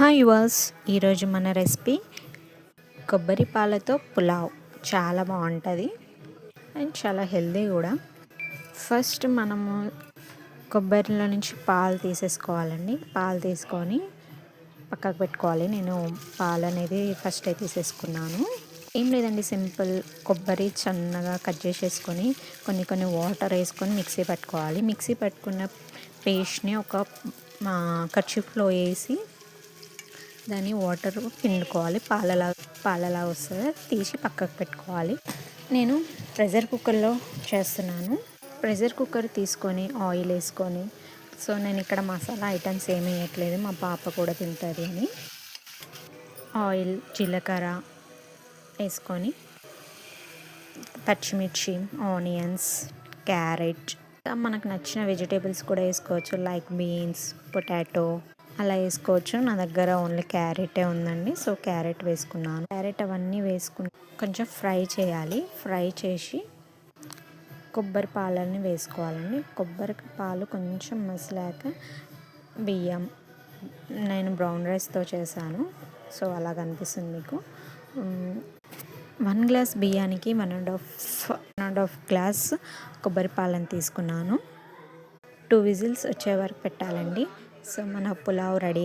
Hi yours, ఈరోజు మన recipe కొబ్బరి పాలతో పులావ్. చాలా బాగుంటుంది అండ్ చాలా హెల్దీ కూడా. ఫస్ట్ మనము కొబ్బరిలో నుంచి పాలు తీసేసుకోవాలండి. పాలు తీసుకొని పక్కకు పెట్టుకోవాలి. నేను పాలు అనేది ఫస్ట్ తీసేసుకున్నాను. ఏం లేదండి, సింపుల్ కొబ్బరి సన్నగా కట్ చేసేసుకొని కొన్ని వాటర్ వేసుకొని మిక్సీ పట్టుకోవాలి. మిక్సీ పట్టుకున్న పేస్ట్ని ఒక కర్చీఫ్లో వేసి దాన్ని వాటర్ పిండుకోవాలి. పాలలా వస్తుంది, తీసి పక్కకు పెట్టుకోవాలి. నేను ప్రెషర్ కుక్కర్లో చేస్తున్నాను. ప్రెషర్ కుక్కర్ తీసుకొని ఆయిల్ వేసుకొని, సో నేను ఇక్కడ మసాలా ఐటమ్స్ ఏమీ వేయట్లేదు, మా పాప కూడా తింటుంది అని. ఆయిల్, జీలకర్ర వేసుకొని పచ్చిమిర్చి, ఆనియన్స్, క్యారెట్, మనకు నచ్చిన వెజిటేబుల్స్ కూడా వేసుకోవచ్చు. లైక్ బీన్స్, పొటాటో అలా వేసుకోవచ్చు. నా దగ్గర ఓన్లీ క్యారెటే ఉందండి, సో క్యారెట్ వేసుకున్నాను. క్యారెట్ అవన్నీ వేసుకుని కొంచెం ఫ్రై చేయాలి. ఫ్రై చేసి కొబ్బరి పాలని వేసుకోవాలండి. కొబ్బరి పాలు కొంచెం మసిలాక బియ్యం, నేను బ్రౌన్ రైస్తో చేశాను, సో అలా కనిపిస్తుంది మీకు. 1 గ్లాస్ బియ్యానికి 1.5 గ్లాస్ కొబ్బరి పాలను తీసుకున్నాను. 2 విజిల్స్ వచ్చే వరకు పెట్టాలండి. సో మన పులావ్ రెడీ